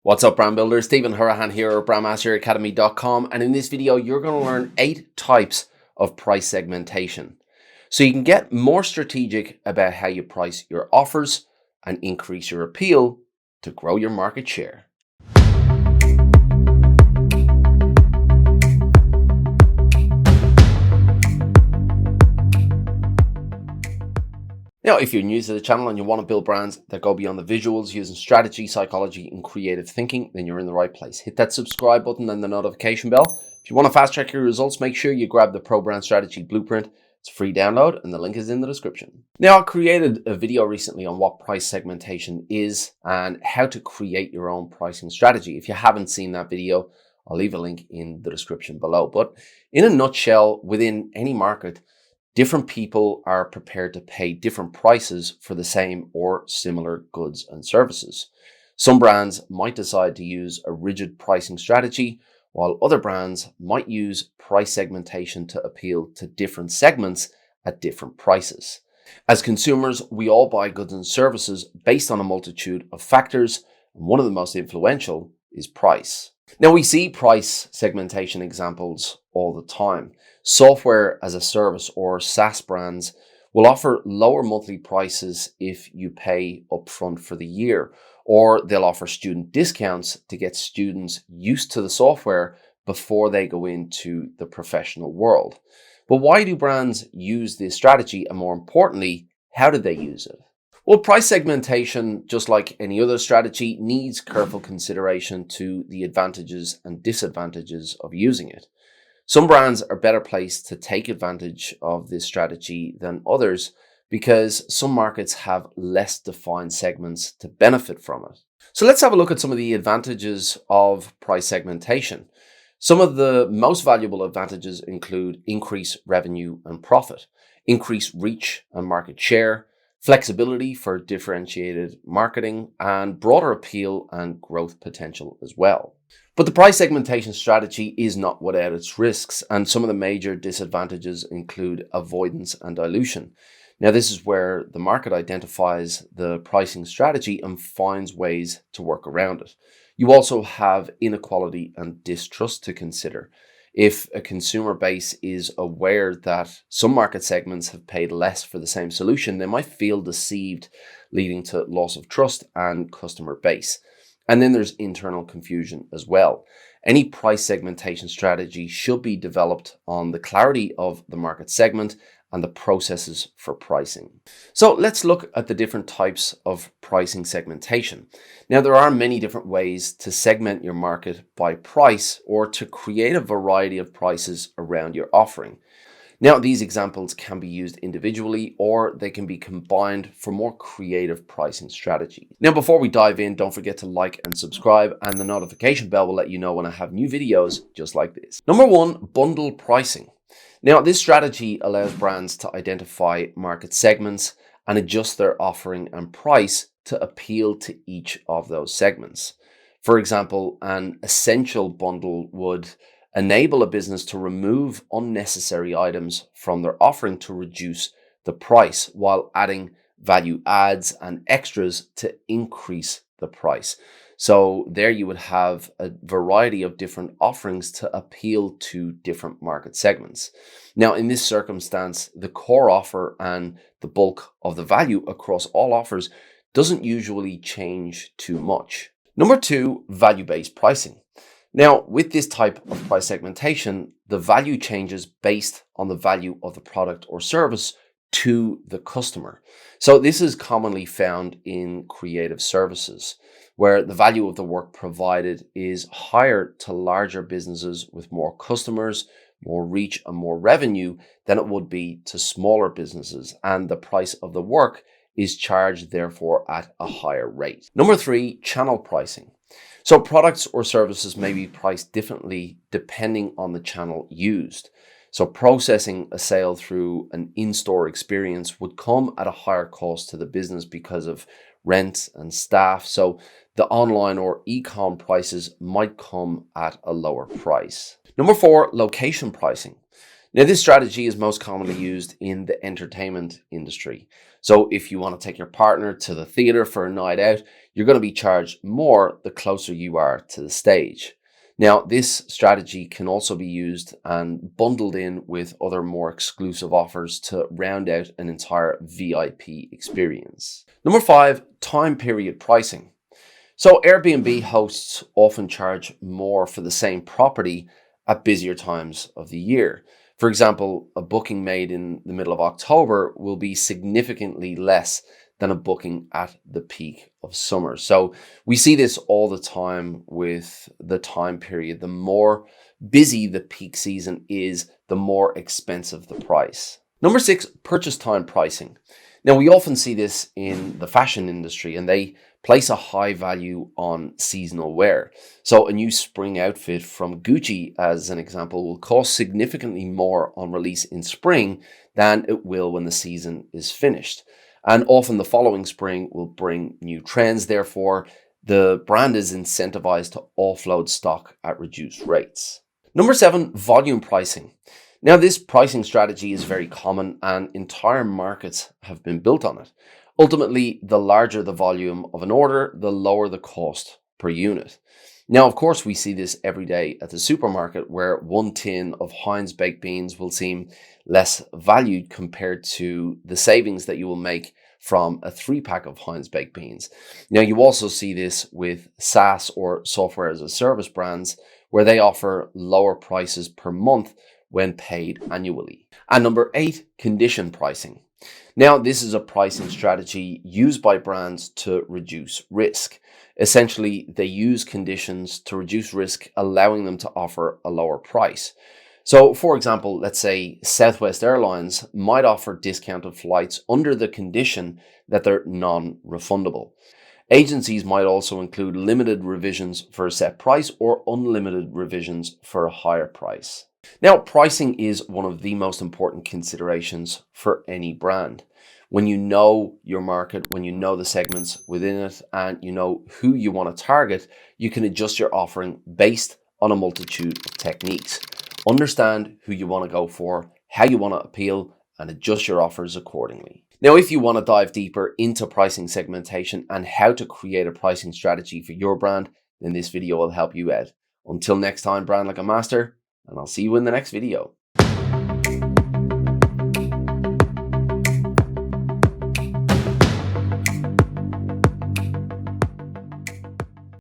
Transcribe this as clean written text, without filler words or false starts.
What's up, brand builders? Stephen Hurahan here at BrandMasterAcademy.com, and in this video you're going to learn 8 types of price segmentation so you can get more strategic about how you price your offers and increase your appeal to grow your market share. Now, if you're new to the channel and you want to build brands that go beyond the visuals using strategy, psychology, and creative thinking, then you're in the right place. Hit that subscribe button and the notification bell. If you want to fast track your results, make sure you grab the Pro Brand Strategy Blueprint. It's a free download and the link is in the description. Now, I created a video recently on what price segmentation is and how to create your own pricing strategy. If you haven't seen that video, I'll leave a link in the description below. But in a nutshell, within any market, different people are prepared to pay different prices for the same or similar goods and services. Some brands might decide to use a rigid pricing strategy, while other brands might use price segmentation to appeal to different segments at different prices. As consumers, we all buy goods and services based on a multitude of factors, and one of the most influential is price. Now, we see price segmentation examples all the time. Software as a service or SaaS brands will offer lower monthly prices if you pay upfront for the year, or they'll offer student discounts to get students used to the software before they go into the professional world. But why do brands use this strategy? And more importantly, how do they use it? Well, price segmentation, just like any other strategy, needs careful consideration to the advantages and disadvantages of using it. Some brands are better placed to take advantage of this strategy than others because some markets have less defined segments to benefit from it. So let's have a look at some of the advantages of price segmentation. Some of the most valuable advantages include increased revenue and profit, increased reach and market share, flexibility for differentiated marketing, and broader appeal and growth potential as well. But the price segmentation strategy is not without its risks, and some of the major disadvantages include avoidance and dilution. Now, this is where the market identifies the pricing strategy and finds ways to work around it. You also have inequality and distrust to consider. If a consumer base is aware that some market segments have paid less for the same solution, they might feel deceived, leading to loss of trust and customer base. And then there's internal confusion as well. Any price segmentation strategy should be developed on the clarity of the market segment and the processes for pricing. So let's look at the different types of pricing segmentation. Now, there are many different ways to segment your market by price or to create a variety of prices around your offering. Now, these examples can be used individually or they can be combined for more creative pricing strategy. Now, before we dive in, don't forget to like and subscribe, and the notification bell will let you know when I have new videos just like this. Number 1, bundle pricing. Now, this strategy allows brands to identify market segments and adjust their offering and price to appeal to each of those segments. For example, an essential bundle would enable a business to remove unnecessary items from their offering to reduce the price, while adding value adds and extras to increase the price. So there you would have a variety of different offerings to appeal to different market segments. Now, in this circumstance, the core offer and the bulk of the value across all offers doesn't usually change too much. Number 2, value-based pricing. Now, with this type of price segmentation, the value changes based on the value of the product or service to the customer. So this is commonly found in creative services, where the value of the work provided is higher to larger businesses with more customers, more reach, and more revenue than it would be to smaller businesses, and the price of the work is charged therefore at a higher rate. Number 3, channel pricing. So products or services may be priced differently depending on the channel used. So processing a sale through an in-store experience would come at a higher cost to the business because of rent and staff. So the online or e-com prices might come at a lower price. Number 4, location pricing. Now, this strategy is most commonly used in the entertainment industry. So if you want to take your partner to the theater for a night out, you're going to be charged more the closer you are to the stage. Now, this strategy can also be used and bundled in with other more exclusive offers to round out an entire VIP experience. Number 5, time period pricing. So Airbnb hosts often charge more for the same property at busier times of the year. For example, a booking made in the middle of October will be significantly less than a booking at the peak of summer. So we see this all the time with the time period. The more busy the peak season is, the more expensive the price. Number 6, purchase time pricing. Now, we often see this in the fashion industry, and they place a high value on seasonal wear. So a new spring outfit from Gucci, as an example, will cost significantly more on release in spring than it will when the season is finished. And often the following spring will bring new trends. Therefore, the brand is incentivized to offload stock at reduced rates. Number 7, volume pricing. Now, this pricing strategy is very common and entire markets have been built on it. Ultimately, the larger the volume of an order, the lower the cost per unit. Now, of course, we see this every day at the supermarket where one tin of Heinz baked beans will seem less valued compared to the savings that you will make from a 3-pack of Heinz baked beans. Now, you also see this with SaaS or software as a service brands where they offer lower prices per month when paid annually. And number 8, condition pricing. Now, this is a pricing strategy used by brands to reduce risk. Essentially, they use conditions to reduce risk, allowing them to offer a lower price. So, for example, let's say Southwest Airlines might offer discounted flights under the condition that they're non-refundable. Agencies might also include limited revisions for a set price or unlimited revisions for a higher price. Now, pricing is one of the most important considerations for any brand. When you know your market, when you know the segments within it, and you know who you want to target, you can adjust your offering based on a multitude of techniques. Understand who you want to go for, how you want to appeal, and adjust your offers accordingly. Now, if you want to dive deeper into pricing segmentation and how to create a pricing strategy for your brand, then this video will help you out. Until next time, brand like a master, and I'll see you in the next video.